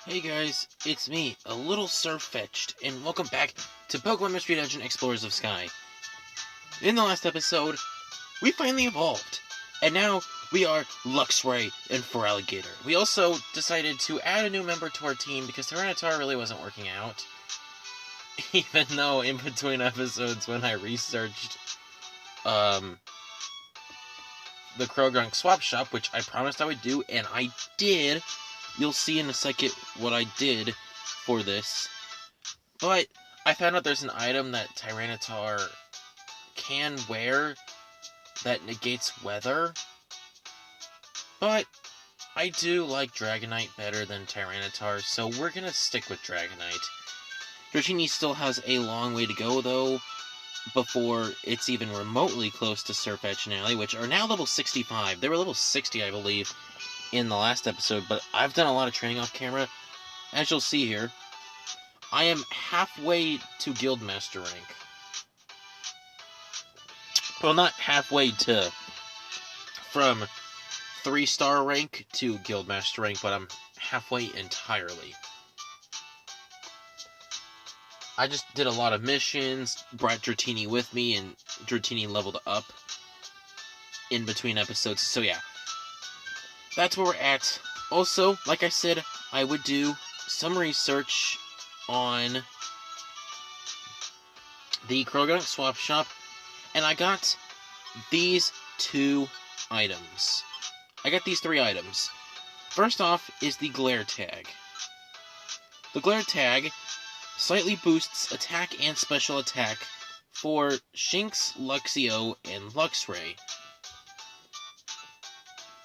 Hey guys, it's me, a little Sirfetch'd, and welcome back to Pokemon Mystery Dungeon Explorers of Sky. In the last episode, we finally evolved, and now we are Luxray and Feraligatr. We also decided to add a new member to our team because Tyranitar really wasn't working out. Even though in between episodes when I researched the Krogunk Swap Shop, which I promised I would do, and I did. You'll see in a second what I did for this. But I found out there's an item that Tyranitar can wear that negates weather. But I do like Dragonite better than Tyranitar, so we're gonna stick with Dragonite. Dratini still has a long way to go, though, before it's even remotely close to Sirfetch'd and Alley, which are now level 65. They were level 60, I believe, in the last episode, but I've done a lot of training off camera. As you'll see here, I am halfway to Guildmaster rank. Well, not halfway to from 3-star rank to Guildmaster rank, but I'm halfway entirely. I just did a lot of missions, brought Dratini with me, and Dratini leveled up in between episodes, so yeah. That's where we're at. Also, like I said, I would do some research on the Krogunk Swap Shop, and I got these 2 items. I got these 3 items. First off is the Glare Tag. The Glare Tag slightly boosts attack and special attack for Shinx, Luxio, and Luxray.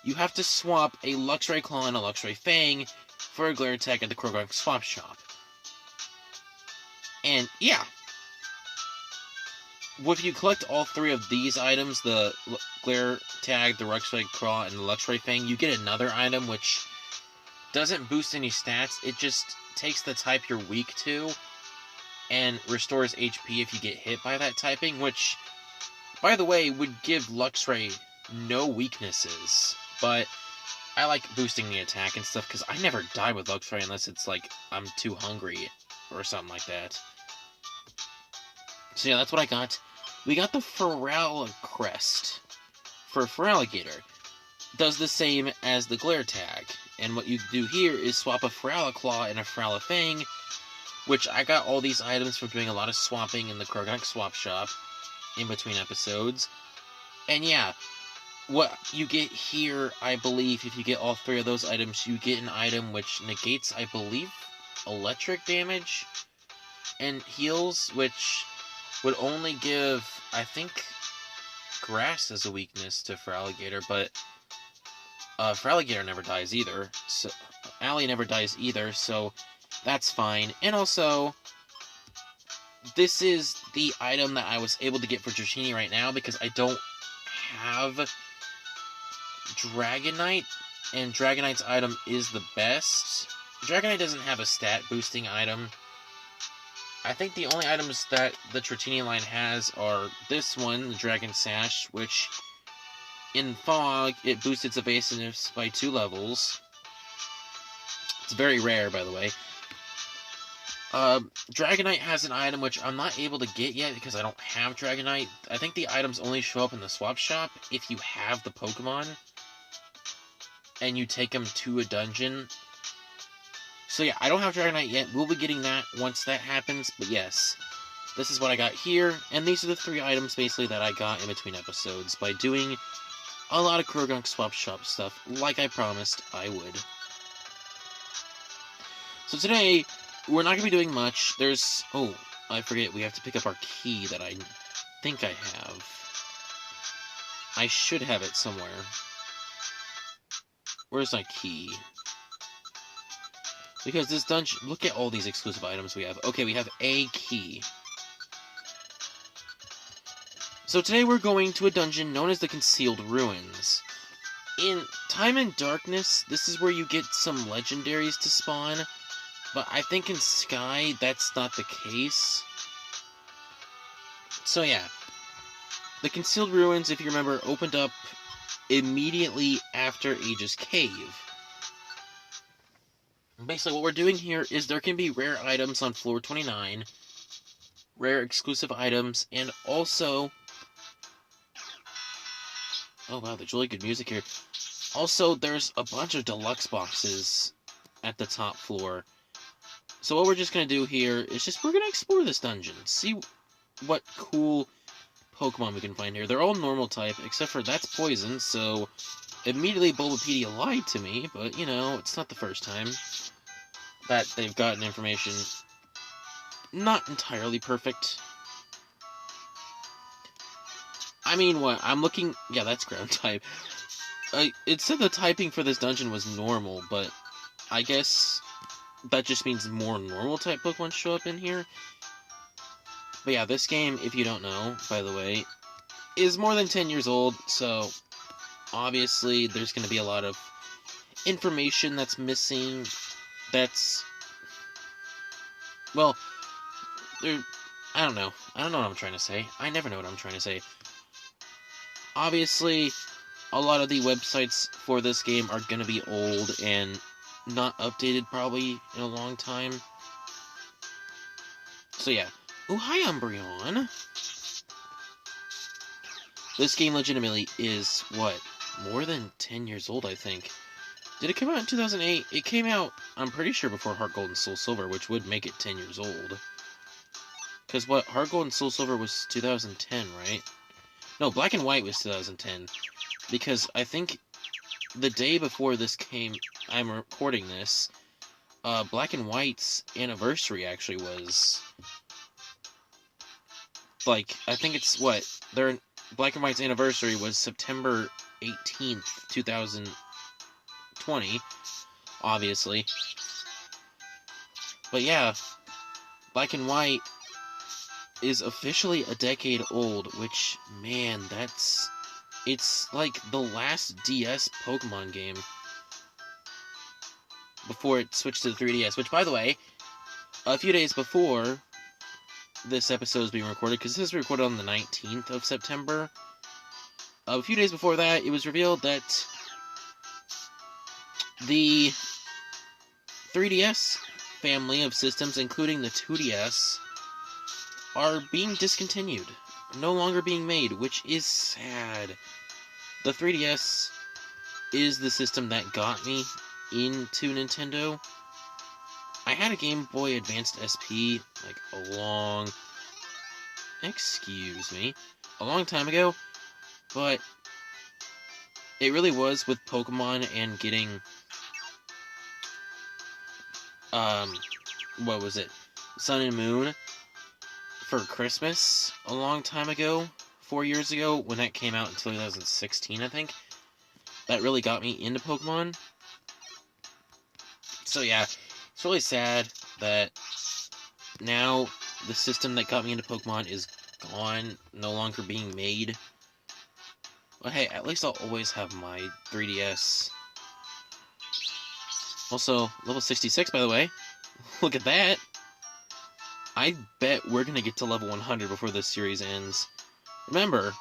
You have to swap a Luxray Claw and a Luxray Fang for a Glare Attack at the Krogunk Swap Shop. And yeah, if you collect all 3 of these items, the Glare Tag, the Luxray Claw, and the Luxray Fang, you get another item which doesn't boost any stats. It just takes the type you're weak to and restores HP if you get hit by that typing, which, by the way, would give Luxray no weaknesses. But I like boosting the attack and stuff, because I never die with Luxray unless it's like I'm too hungry or something like that. So yeah, that's what I got. We got the Feraligatr for Feraligatr. Does the same as the Glare Tag. And what you do here is swap a Feralaclaw and a Feralifang, which I got all these items from doing a lot of swapping in the Krogunk Swap Shop in between episodes. And yeah, what you get here, I believe, if you get all 3 of those items, you get an item which negates, I believe, electric damage and heals, which would only give, I think, grass as a weakness to Feraligatr, but Feraligatr never dies either, so Allie never dies either, so that's fine. And also, this is the item that I was able to get for Dratini right now, because I don't have Dragonite, and Dragonite's item is the best. Dragonite doesn't have a stat boosting item. I think the only items that the Dratini line has are this one, the Dragon Sash, which in Fog, it boosts its evasiveness by 2 levels. It's very rare, by the way. Dragonite has an item which I'm not able to get yet because I don't have Dragonite. I think the items only show up in the swap shop if you have the Pokemon and you take them to a dungeon. So yeah, I don't have Dragonite yet. We'll be getting that once that happens, but yes. This is what I got here, and these are the 3 items basically that I got in between episodes by doing a lot of Krogunk Swap Shop stuff, like I promised I would. So today, we're not going to be doing much. There's... oh, I forget, we have to pick up our key that I think I have. I should have it somewhere. Where's my key? Because this dungeon... look at all these exclusive items we have. Okay, we have a key. So today we're going to a dungeon known as the Concealed Ruins. In Time and Darkness, this is where you get some legendaries to spawn. But I think in Sky, that's not the case. So yeah. The Concealed Ruins, if you remember, opened up immediately after Aegis Cave. Basically, what we're doing here is there can be rare items on floor 29, rare exclusive items, and also... Oh wow, there's really good music here. Also, there's a bunch of deluxe boxes at the top floor. So what we're just going to do here is we're going to explore this dungeon. See what cool Pokemon we can find here. They're all normal type, except for that's poison, so immediately Bulbapedia lied to me, but, you know, it's not the first time that they've gotten information not entirely perfect. I mean, what? I'm looking... Yeah, that's ground type. It said the typing for this dungeon was normal, but I guess that just means more normal type Pokemon show up in here. But yeah, this game, if you don't know, by the way, is more than 10 years old, so obviously there's going to be a lot of information that's missing, that's... Well, I don't know. I don't know what I'm trying to say. I never know what I'm trying to say. Obviously, a lot of the websites for this game are going to be old and not updated probably in a long time. So yeah. Oh, hi, Umbreon. This game legitimately is, what, more than 10 years old, I think. Did it come out in 2008? It came out, I'm pretty sure, before Heart Gold and Soul Silver, which would make it 10 years old. Because what, Heart Gold and Soul Silver was 2010, right? No, Black and White was 2010. Because I think the day before this came, I'm recording this, Black and White's anniversary actually was... Like, I think it's, what, their Black and White's anniversary was September 18th, 2020, obviously. But yeah, Black and White is officially a decade old, which, man, it's like the last DS Pokemon game before it switched to the 3DS, which, by the way, a few days before this episode is being recorded, because this is recorded on the 19th of September, a few days before that, it was revealed that the 3DS family of systems, including the 2DS, are being discontinued, no longer being made, which is sad. The 3DS is the system that got me into Nintendo. I had a Game Boy Advanced SP, like, a long time ago, but it really was with Pokemon and getting, what was it, Sun and Moon for Christmas a long time ago, 4 years ago, when that came out in 2016, I think. That really got me into Pokemon. So yeah, it's really sad that now the system that got me into Pokemon is gone, no longer being made. But hey, at least I'll always have my 3DS. Also, level 66, by the way. Look at that! I bet we're gonna get to level 100 before this series ends. Remember,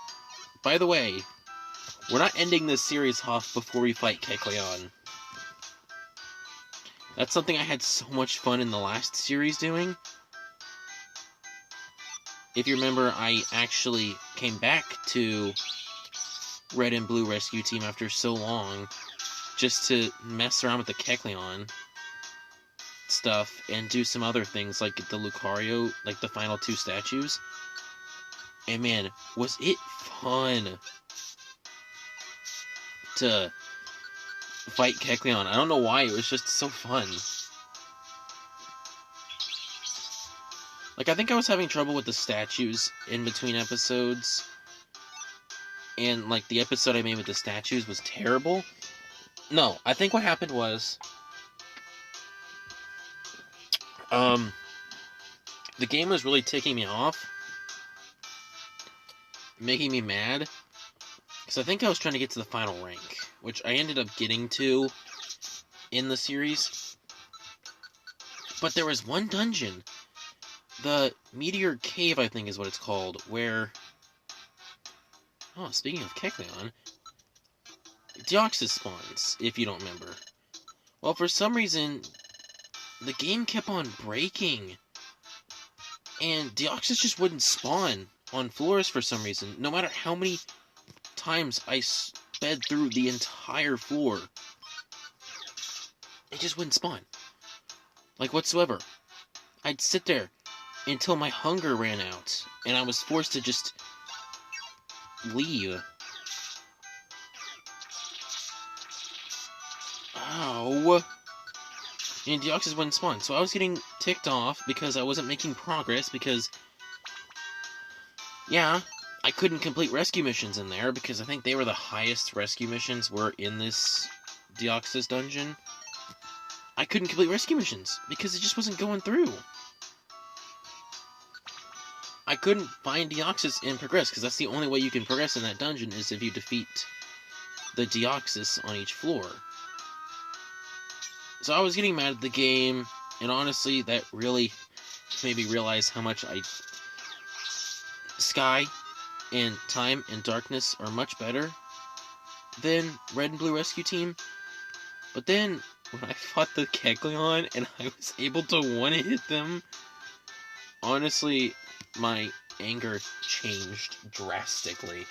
by the way, we're not ending this series off before we fight Kecleon. That's something I had so much fun in the last series doing. If you remember, I actually came back to Red and Blue Rescue Team after so long, just to mess around with the Kecleon stuff and do some other things like the Lucario, like the final 2 statues. And man, was it fun to fight Kecleon. I don't know why, it was just so fun. Like, I think I was having trouble with the statues in between episodes. And, like, the episode I made with the statues was terrible. No, I think what happened was... the game was really ticking me off. Making me mad. Because I think I was trying to get to the final rank, which I ended up getting to in the series. But there was one dungeon, the Meteor Cave, I think is what it's called, where... Oh, speaking of Kecleon, Deoxys spawns, if you don't remember. Well, for some reason, the game kept on breaking. And Deoxys just wouldn't spawn on floors for some reason. No matter how many times I sped through the entire floor, it just wouldn't spawn. Like, whatsoever. I'd sit there until my hunger ran out, and I was forced to just leave. Ow. And Deoxys wouldn't spawn, so I was getting ticked off because I wasn't making progress, because, yeah, I couldn't complete rescue missions in there, because I think they were the highest rescue missions were in this Deoxys dungeon. I couldn't complete rescue missions, because it just wasn't going through. I couldn't find Deoxys and progress, because that's the only way you can progress in that dungeon, is if you defeat the Deoxys on each floor. So I was getting mad at the game, and honestly, that really made me realize how much Sky and Time and Darkness are much better than Red and Blue Rescue Team. But then, when I fought the Kecleon and I was able to one-hit them, honestly, my anger changed drastically.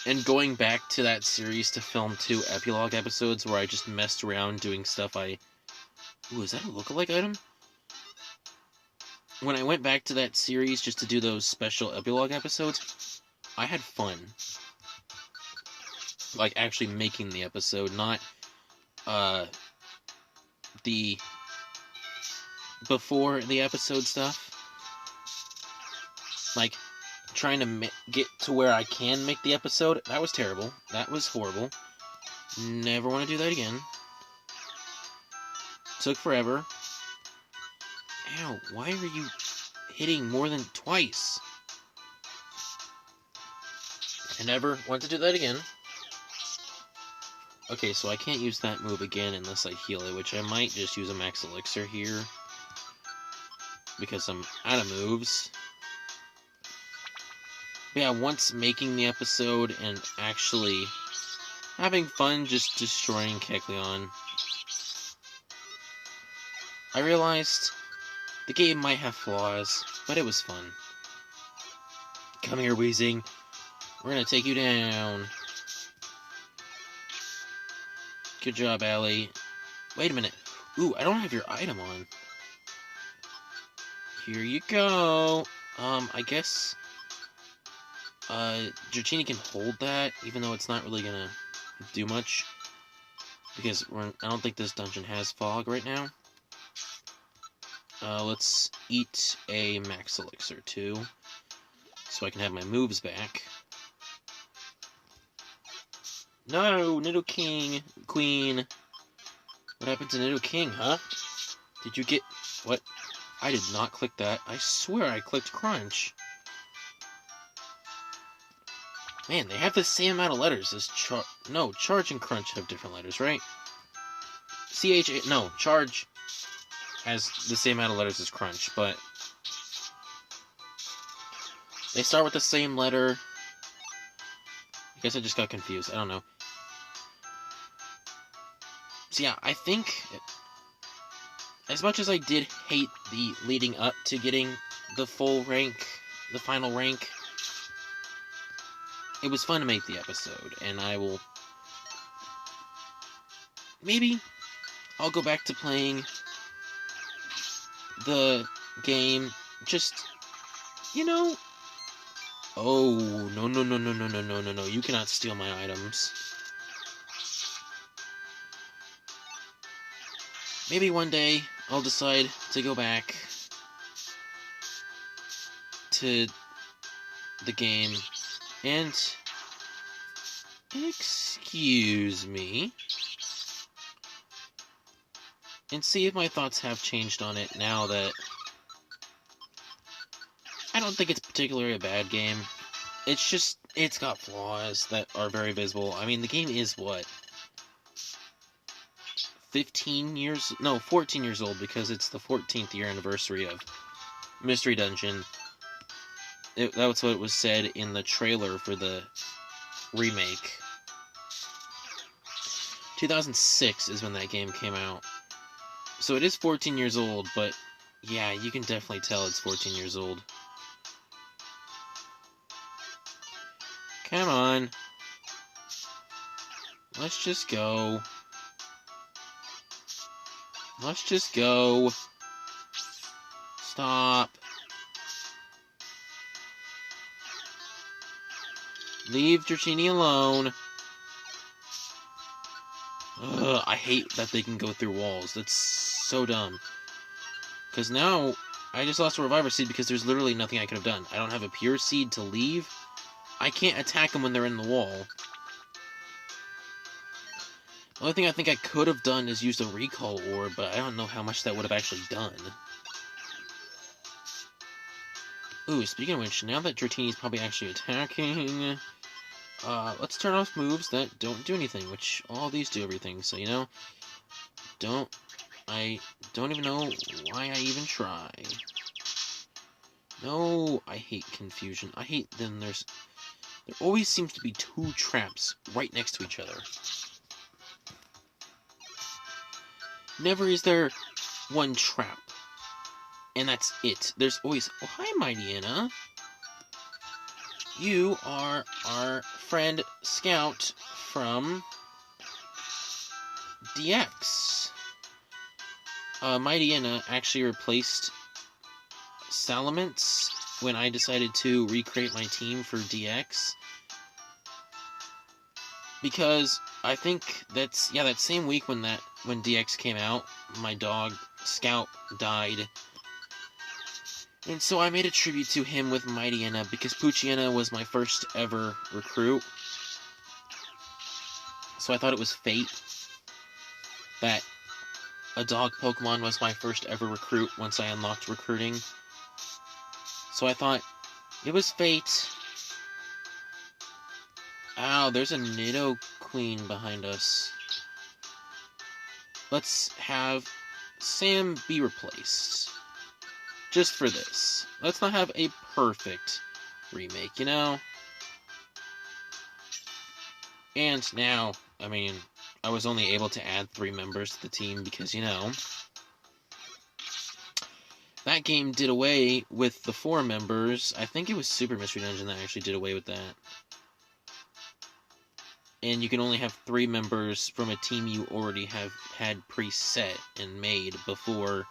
And going back to that series to film 2 epilogue episodes where I just messed around doing stuff Ooh, is that a lookalike item? When I went back to that series just to do those special epilogue episodes, I had fun. Like, actually making the episode, not, the before the episode stuff. Like, trying to get to where I can make the episode. That was terrible. That was horrible. Never want to do that again. Took forever. Ow, why are you hitting more than twice? I never want to do that again. Okay, so I can't use that move again unless I heal it, which I might just use a max elixir here, because I'm out of moves. But yeah, once making the episode and actually having fun just destroying Kecleon, I realized the game might have flaws, but it was fun. Come here, Weezing. We're gonna take you down. Good job, Allie. Wait a minute. Ooh, I don't have your item on. Here you go. I guess Dratini can hold that, even though it's not really gonna do much, because I don't think this dungeon has fog right now. Let's eat a max elixir too, so I can have my moves back. No, Queen. What happened to Nidoking, huh? Did you get... What? I did not click that. I swear I clicked Crunch. Man, they have the same amount of letters as No, Charge and Crunch have different letters, right? No, Charge has the same amount of letters as Crunch, but they start with the same letter. I guess I just got confused. I don't know. So yeah, I think, as much as I did hate the leading up to getting the full rank, the final rank, it was fun to make the episode, and I will... Maybe I'll go back to playing the game, just, you know... Oh, no, you cannot steal my items. Maybe one day I'll decide to go back to the game and... Excuse me. And see if my thoughts have changed on it now that... I don't think it's particularly a bad game. It's just, it's got flaws that are very visible. I mean, the game is, what? 14 years old, because it's the 14th year anniversary of Mystery Dungeon. That's what it was said in the trailer for the remake. 2006 is when that game came out. So it is 14 years old, but yeah, you can definitely tell it's 14 years old. Come on. Let's just go. Let's just go. Stop. Leave Dratini alone. Ugh, I hate that they can go through walls. That's so dumb. Because now, I just lost a Reviver Seed because there's literally nothing I could have done. I don't have a Pure Seed to leave. I can't attack them when they're in the wall. The only thing I think I could have done is used a Recall Orb, but I don't know how much that would have actually done. Ooh, speaking of which, now that Dratini's probably actually attacking... let's turn off moves that don't do anything, which all these do everything, so, you know, I don't even know why I even try. No, I hate confusion. I hate then there always seems to be two traps right next to each other. Never is there one trap. And that's it. There's always... Oh, hi, Mighty Anna. You are our friend Scout from DX. Mighty Anna actually replaced Salamence when I decided to recreate my team for DX. Because I think that's... Yeah, that same week when DX came out, my dog Scout died. And so I made a tribute to him with Mighty Anna, because Poochyena was my first ever recruit. So I thought it was fate that a dog Pokemon was my first ever recruit once I unlocked recruiting. So I thought it was fate. Ow, there's a Nidoqueen behind us. Let's have Sam be replaced. Just for this. Let's not have a perfect remake, you know? And now, I mean, I was only able to add 3 members to the team because, you know, that game did away with the 4 members. I think it was Super Mystery Dungeon that actually did away with that. And you can only have 3 members from a team you already have had preset and made before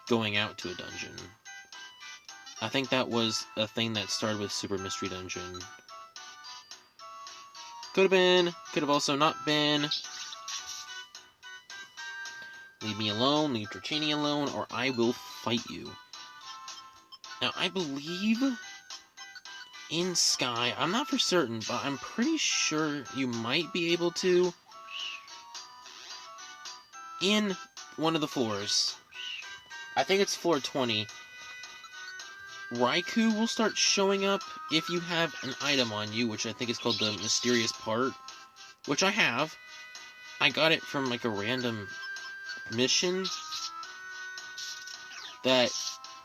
going out to a dungeon. I think that was a thing that started with Super Mystery Dungeon. Could have been, could have also not been. Leave me alone, leave Dratini alone, or I will fight you. Now, I believe in Sky, I'm not for certain, but I'm pretty sure you might be able to in one of the floors. I think it's floor 20. Raikou will start showing up if you have an item on you, which I think is called the Mysterious Part, which I have. I got it from, like, a random mission that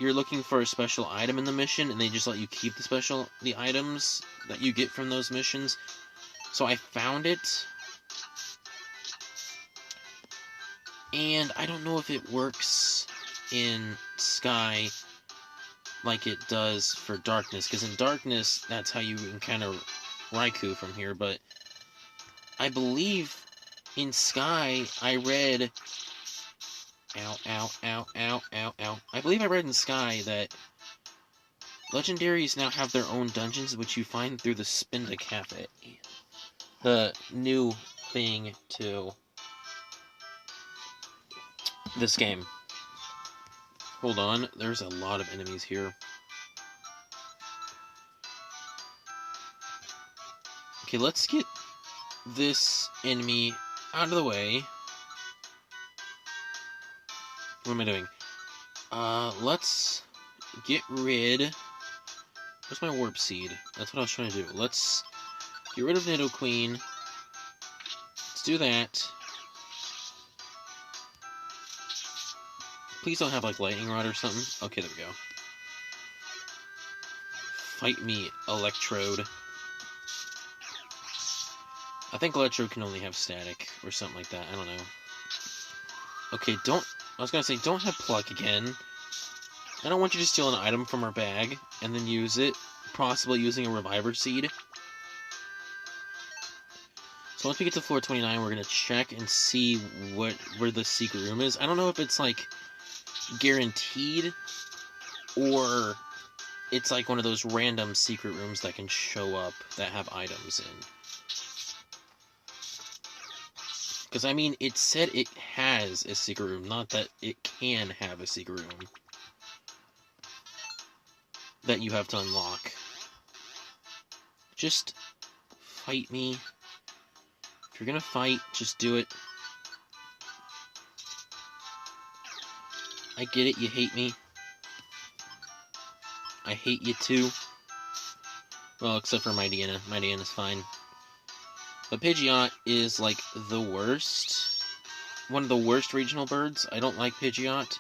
you're looking for a special item in the mission, and they just let you keep the items that you get from those missions. So I found it. And I don't know if it works in Sky like it does for Darkness, because in Darkness, that's how you encounter Raikou from here, but I believe in Sky, I read... Ow, ow, ow, ow, ow, ow. I believe I read in Sky that Legendaries now have their own dungeons, which you find through the Spinda Cafe. The new thing to this game. Hold on, there's a lot of enemies here. Okay, let's get this enemy out of the way. What am I doing? Let's get rid... Where's my Warp Seed? That's what I was trying to do. Let's get rid of Nidoqueen. Let's do that. Please don't have, like, Lightning Rod or something. Okay, there we go. Fight me, Electrode. I think Electro can only have static or something like that. I don't know. Okay, don't... I was gonna say, don't have Pluck again. I don't want you to steal an item from our bag and then use it, possibly using a Reviver Seed. So once we get to floor 29, we're gonna check and see where the secret room is. I don't know if it's, like, guaranteed, or it's like one of those random secret rooms that can show up that have items in. Because, I mean, it said it has a secret room, not that it can have a secret room that you have to unlock. Just fight me. If you're gonna fight, just do it. I get it, you hate me. I hate you too. Well, except for Mightyena. Mightyena's fine. But Pidgeot is, like, the worst. One of the worst regional birds. I don't like Pidgeot.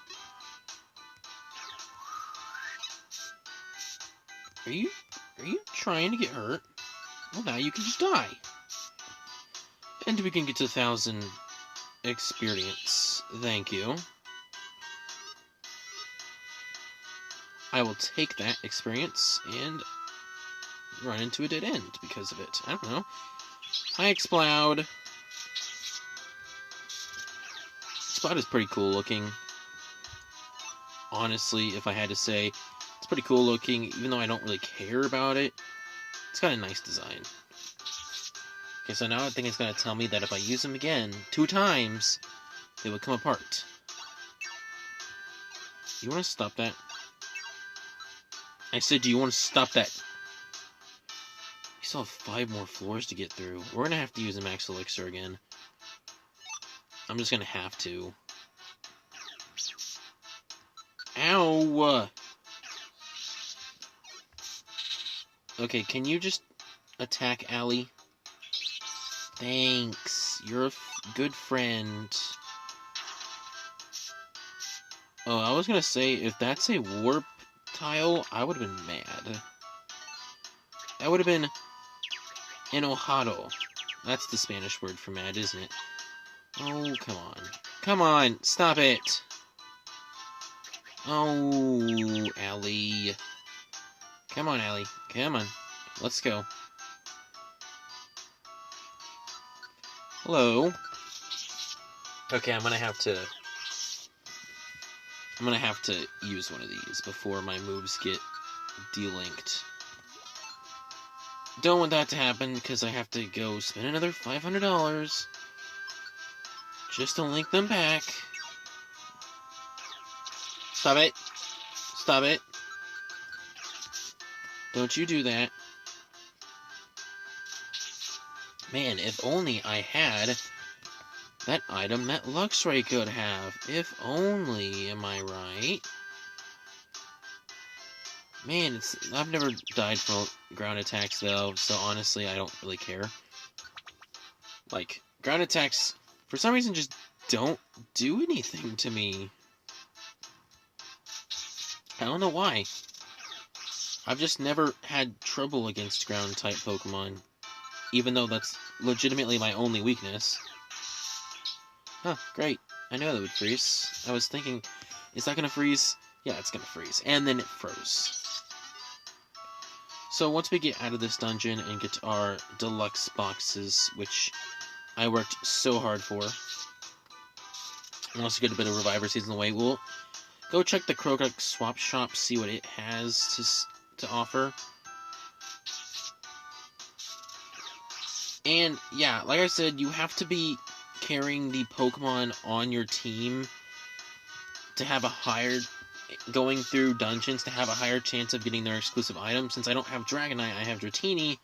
Are you trying to get hurt? Well, now you can just die. And we can get to 1,000 experience. Thank you. I will take that experience and run into a dead end because of it. I don't know. Hi, Exploud. Exploud is pretty cool looking. Honestly, if I had to say, it's pretty cool looking, even though I don't really care about it. It's got a nice design. Okay, so now I think it's going to tell me that if I use them again 2 times, they would come apart. You want to stop that? I said, do you want to stop that? You still have 5 more floors to get through. We're going to have to use a Max Elixir again. I'm just going to have to. Ow! Okay, can you just attack Allie? Thanks. You're a good friend. Oh, I was going to say, if that's a warp tile, I would have been mad. That would have been enojado. That's the Spanish word for mad, isn't it? Oh, come on. Come on, stop it! Oh, Allie. Come on, Allie. Come on. Let's go. Hello. Okay, I'm gonna have to use one of these before my moves get delinked. Don't want that to happen, because I have to go spend another $500 just to link them back. Stop it. Stop it. Don't you do that. Man, if only I had that item that Luxray could have. If only, am I right? Man, I've never died from ground attacks, though, so honestly, I don't really care. Like, ground attacks, for some reason, just don't do anything to me. I don't know why. I've just never had trouble against ground-type Pokemon, even though that's legitimately my only weakness. Huh, great. I know that would freeze. I was thinking, is that gonna freeze? Yeah, it's gonna freeze. And then it froze. So once we get out of this dungeon and get to our deluxe boxes, which I worked so hard for, and also get a bit of Reviver Seeds in the way, we'll go check the Croagunk swap shop, see what it has to offer. And yeah, like I said, you have to be carrying the Pokemon on your team to have a higher, going through dungeons, to have a higher chance of getting their exclusive items. Since I don't have Dragonite, I have Dratini.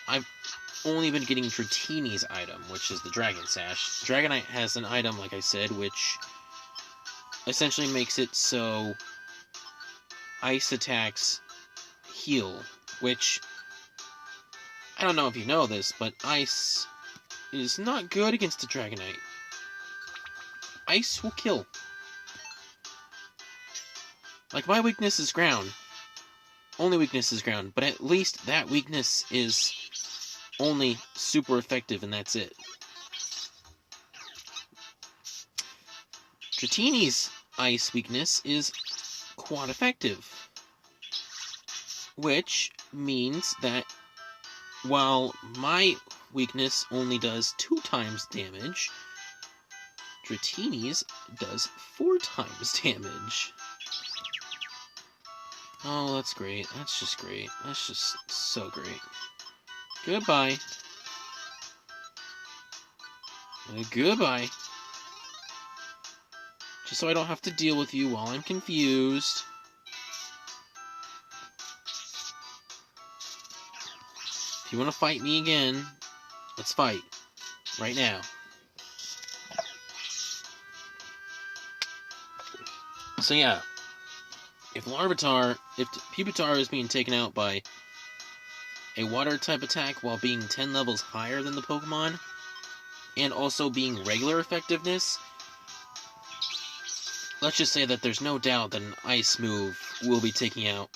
I've only been getting Dratini's item, which is the Dragon Sash. Dragonite has an item, like I said, which essentially makes it so ice attacks heal, which, I don't know if you know this, but ice is not good against the Dragonite. Ice will kill. Like, my weakness is ground. Only weakness is ground, but at least that weakness is only super effective, and that's it. Dratini's ice weakness is quad effective, which means that while my weakness only does 2 times damage, Dratini's does 4 times damage. Oh, that's great. That's just great. That's just so great. Goodbye. Goodbye. Just so I don't have to deal with you while I'm confused. If you want to fight me again, let's fight. Right now. So yeah. If Pupitar is being taken out by a water-type attack while being 10 levels higher than the Pokemon, and also being regular effectiveness, let's just say that there's no doubt that an ice move will be taking out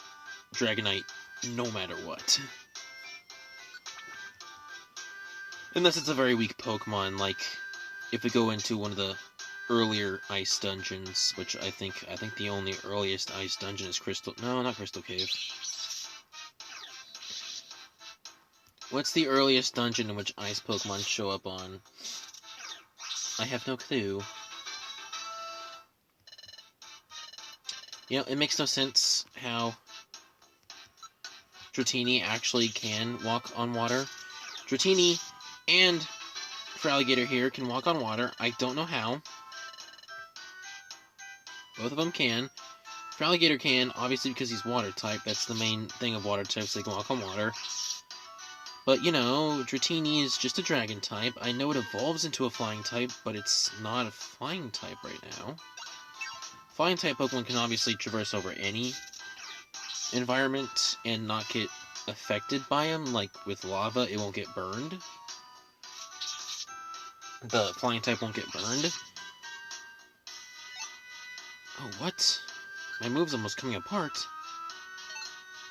Dragonite no matter what. Unless it's a very weak Pokemon, like if we go into one of the earlier ice dungeons, which I think the only earliest ice dungeon is Crystal... No, not Crystal Cave. What's the earliest dungeon in which ice Pokemon show up on? I have no clue. You know, it makes no sense how Dratini actually can walk on water. Dratini and Feraligatr here can walk on water. I don't know how. Both of them can. Feraligatr can, obviously because he's water type. That's the main thing of water types, they can walk on water. But, you know, Dratini is just a dragon type. I know it evolves into a flying type, but it's not a flying type right now. Flying type Pokemon can obviously traverse over any environment and not get affected by them. Like with lava, it won't get burned. The flying type won't get burned. Oh, what? My move's almost coming apart.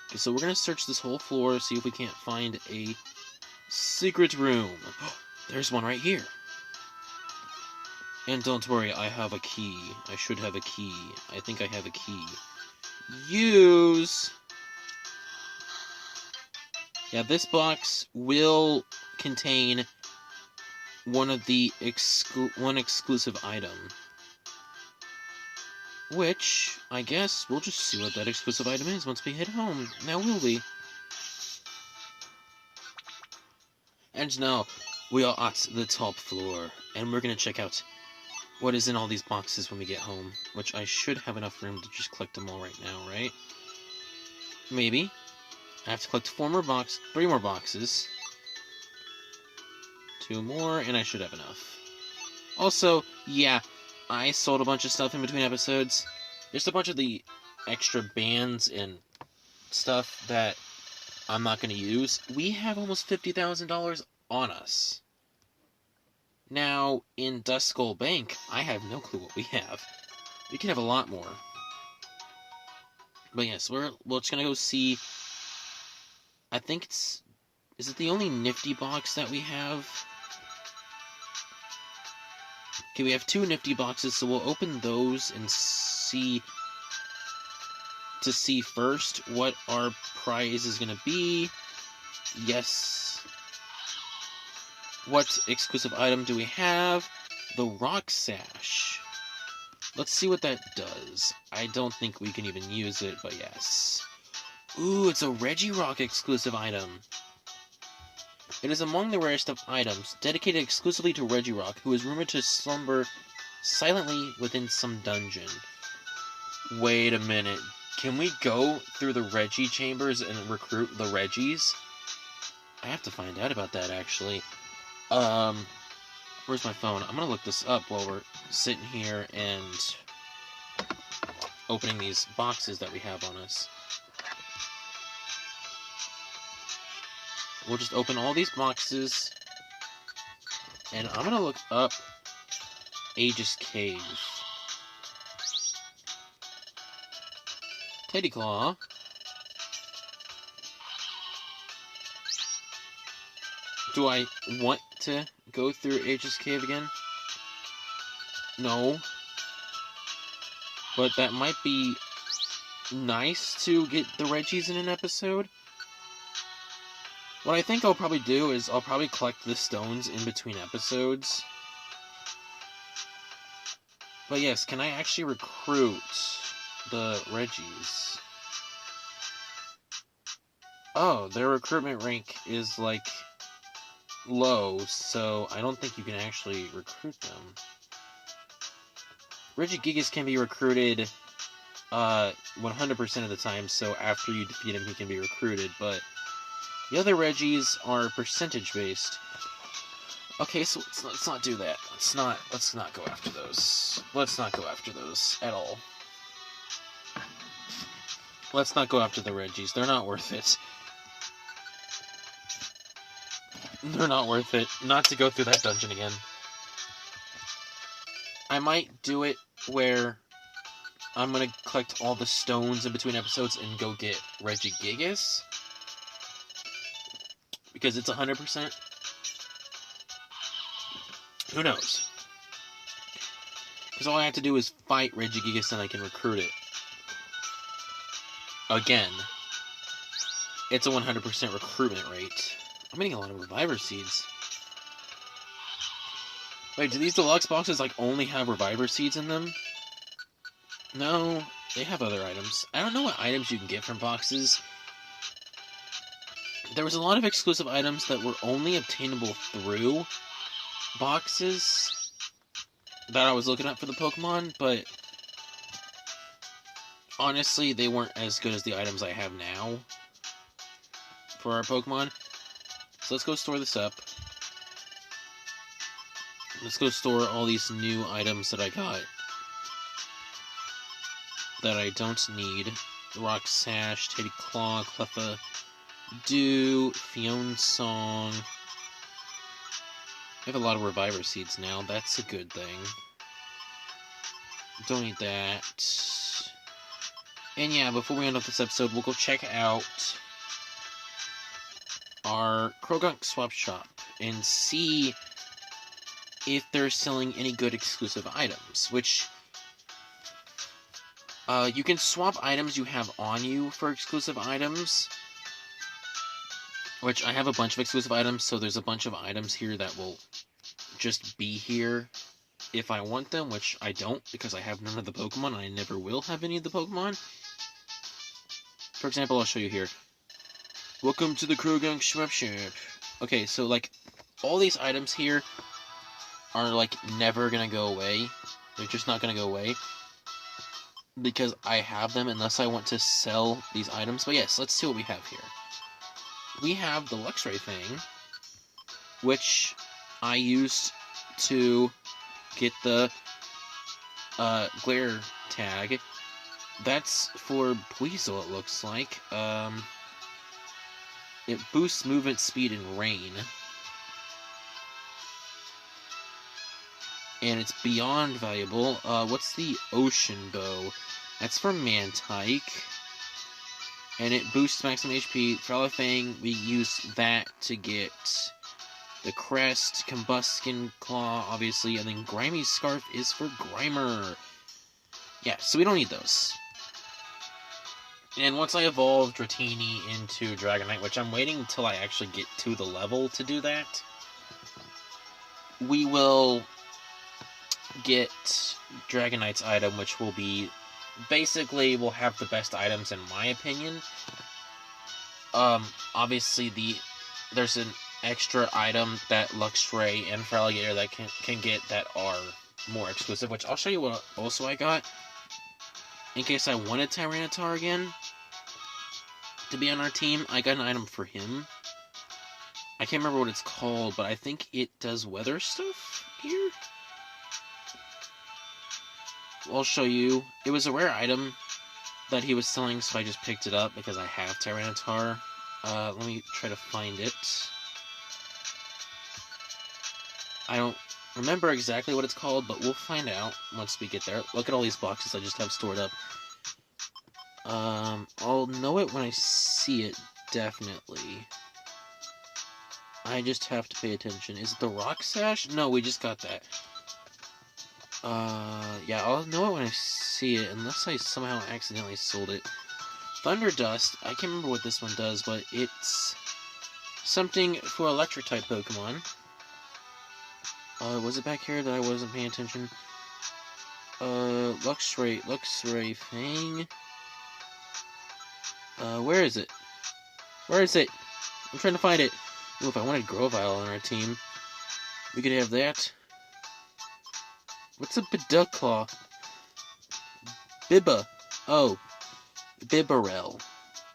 Okay, so we're gonna search this whole floor, see if we can't find a secret room. There's one right here. And don't worry, I have a key. I should have a key. I think I have a key. Use! Yeah, this box will contain one exclusive item. Which, I guess, we'll just see what that exclusive item is once we head home. Now will we? And now, we are at the top floor, and we're gonna check out what is in all these boxes when we get home. Which I should have enough room to just collect them all right now, right? Maybe. I have to collect 3 more boxes. 2 more, and I should have enough. Also, yeah, I sold a bunch of stuff in between episodes. Just a bunch of the extra bands and stuff that I'm not going to use. We have almost $50,000 on us. Now, in Duskull Bank, I have no clue what we have. We can have a lot more. But yes, we're just going to go see... I think it's... Is it the only Nifty box that we have? Okay, we have 2 Nifty boxes, so we'll open those and see... To see first what our prize is going to be. Yes. What exclusive item do we have? The Rock Sash. Let's see what that does. I don't think we can even use it, but yes. Ooh, it's a Regirock exclusive item. It is among the rarest of items, dedicated exclusively to Regirock, who is rumored to slumber silently within some dungeon. Wait a minute. Can we go through the Regi chambers and recruit the Regis? I have to find out about that, actually. Where's my phone? I'm gonna look this up while we're sitting here and opening these boxes that we have on us. We'll just open all these boxes, and I'm gonna look up Aegis Cave. Teddy Claw. Do I want to go through H's Cave again? No. But that might be nice to get the Reggies in an episode. What I think I'll probably do is I'll probably collect the stones in between episodes. But yes, can I actually recruit the Reggies? Oh, their recruitment rank is, like, low, so I don't think you can actually recruit them. Regigigas can be recruited 100% of the time, so after you defeat him, he can be recruited, but the other Reggies are percentage-based. Okay, so let's not do that. Let's not go after those. Let's not go after those at all. Let's not go after the Reggies. They're not worth it. They're not worth it. Not to go through that dungeon again. I might do it where I'm gonna collect all the stones in between episodes and go get Regigigas. Because it's 100%. Who knows? Because all I have to do is fight Regigigas and I can recruit it. Again. It's a 100% recruitment rate. I'm getting a lot of Reviver Seeds. Wait, do these deluxe boxes, like, only have Reviver Seeds in them? No, they have other items. I don't know what items you can get from boxes. There was a lot of exclusive items that were only obtainable through boxes that I was looking up for the Pokemon, but honestly, they weren't as good as the items I have now for our Pokemon. So let's go store this up. Let's go store all these new items that I got that I don't need. Rock Sash, Teddy Claw, Cleffa, Dew, Fionn Song. I have a lot of Reviver Seeds now. That's a good thing. Don't need that. And yeah, before we end off this episode, we'll go check out our Krogunk Swap Shop and see if they're selling any good exclusive items, which you can swap items you have on you for exclusive items, which I have a bunch of exclusive items, so there's a bunch of items here that will just be here if I want them, which I don't, because I have none of the Pokemon, and I never will have any of the Pokemon. For example, I'll show you here. Welcome to the Krogunk Swap Shop. Okay, so, like, all these items here are, like, never gonna go away. They're just not gonna go away. Because I have them unless I want to sell these items. But yes, let's see what we have here. We have the Luxray thing, which I used to get the Glare tag. That's for Weasel, it looks like. It boosts movement speed in rain. And it's beyond valuable. What's the Ocean Bow? That's for Mantike. And it boosts maximum HP. Frolifang, we use that to get the Crest, Combuskin Claw, obviously, and then Grimy's Scarf is for Grimer. Yeah, so we don't need those. And once I evolve Dratini into Dragonite, which I'm waiting until I actually get to the level to do that, we will get Dragonite's item, which will be, basically, will have the best items in my opinion. Obviously there's an extra item that Luxray and Feraligatr that can get that are more exclusive, which I'll show you what also I got. In case I wanted Tyranitar again to be on our team, I got an item for him. I can't remember what it's called, but I think it does weather stuff here. I'll show you. It was a rare item that he was selling, so I just picked it up because I have Tyranitar. Let me try to find it. I don't remember exactly what it's called, but we'll find out once we get there. Look at all these boxes I just have stored up. I'll know it when I see it, definitely. I just have to pay attention. Is it the Rock Sash? No, we just got that. Yeah, I'll know it when I see it, unless I somehow accidentally sold it. Thunder Dust, I can't remember what this one does, but it's something for electric-type Pokemon. Was it back here that I wasn't paying attention? Luxray Fang. Where is it? Where is it? I'm trying to find it. Ooh, if I wanted Grovyle on our team, we could have that. What's a Bidukclaw? Bibba. Oh. Bibarel.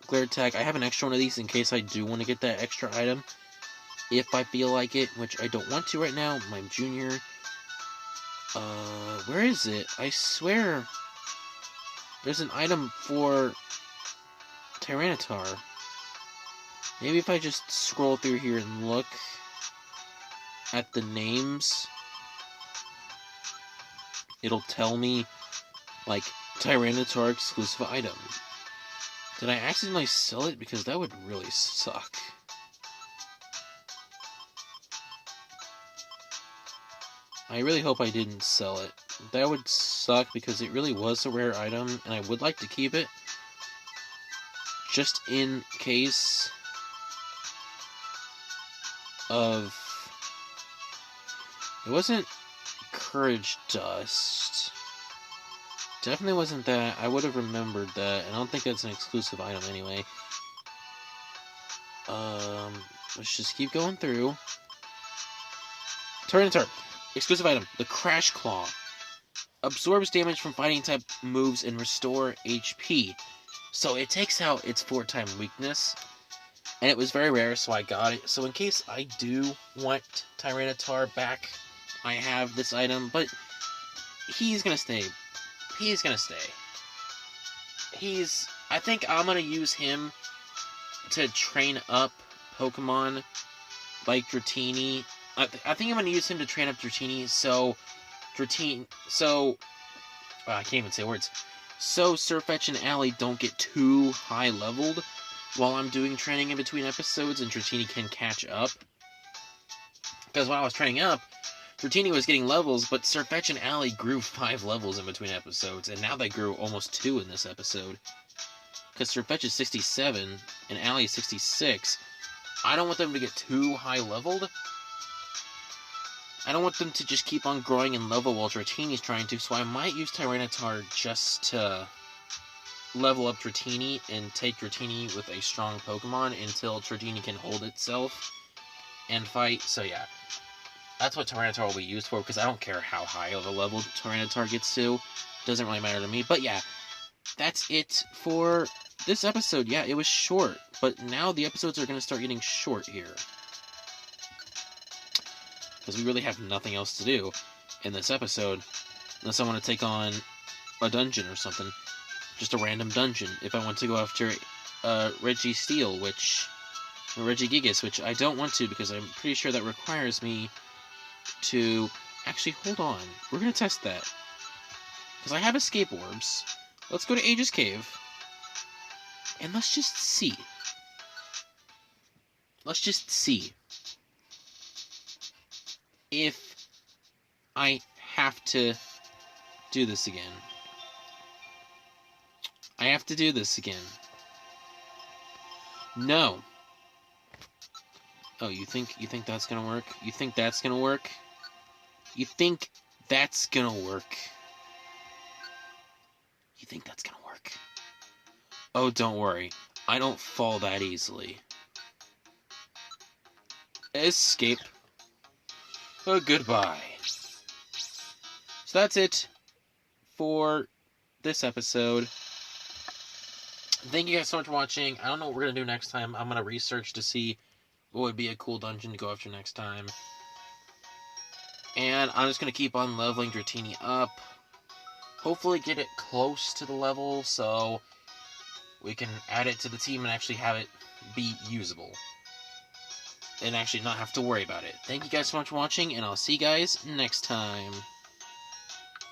Glare Tag. I have an extra one of these in case I do want to get that extra item. If I feel like it, which I don't want to right now. I'm junior. Where is it? I swear there's an item for Tyranitar. Maybe if I just scroll through here and look at the names, it'll tell me, like, Tyranitar exclusive item. Did I accidentally sell it? Because that would really suck. I really hope I didn't sell it. That would suck because it really was a rare item, and I would like to keep it. Just in case of... It wasn't Courage Dust. Definitely wasn't that. I would have remembered that, and I don't think that's an exclusive item anyway. Let's just keep going through. Tyranitar. Exclusive item, the Crash Claw. Absorbs damage from fighting type moves and restore HP. So it takes out its 4-time weakness. And it was very rare, so I got it. So in case I do want Tyranitar back, I have this item. But he's gonna stay. He's gonna stay. I think I'm gonna use him to train up Pokemon like Dratini. I think I'm gonna use him to train up Dratini, I can't even say words. So Sirfetch'd and Ally don't get too high leveled while I'm doing training in between episodes, and Dratini can catch up. Because when I was training up, Dratini was getting levels, but Sirfetch'd and Ally grew 5 levels in between episodes, and now they grew almost 2 in this episode. Because Sirfetch'd is 67, and Ally is 66. I don't want them to get too high leveled. I don't want them to just keep on growing in level while Dratini's trying to, so I might use Tyranitar just to level up Dratini and take Dratini with a strong Pokemon until Dratini can hold itself and fight. So yeah, that's what Tyranitar will be used for, because I don't care how high of a level Tyranitar gets to. Doesn't really matter to me. But yeah, that's it for this episode. Yeah, it was short, but now the episodes are going to start getting short here. Because we really have nothing else to do in this episode, unless I want to take on a dungeon or something. Just a random dungeon. If I want to go after Regigigas, which I don't want to, because I'm pretty sure that requires me to... Actually, hold on. We're going to test that. Because I have escape orbs. Let's go to Aegis Cave. And let's just see. Let's just see if I have to do this again. I have to do this again. No. Oh, you think that's gonna work? You think that's gonna work? You think that's gonna work? You think that's gonna work? Oh, don't worry. I don't fall that easily. Escape. Oh, goodbye. So that's it for this episode. Thank you guys so much for watching. I don't know what we're going to do next time. I'm going to research to see what would be a cool dungeon to go after next time. And I'm just going to keep on leveling Dratini up. Hopefully get it close to the level so we can add it to the team and actually have it be usable. And actually not have to worry about it. Thank you guys so much for watching, and I'll see you guys next time.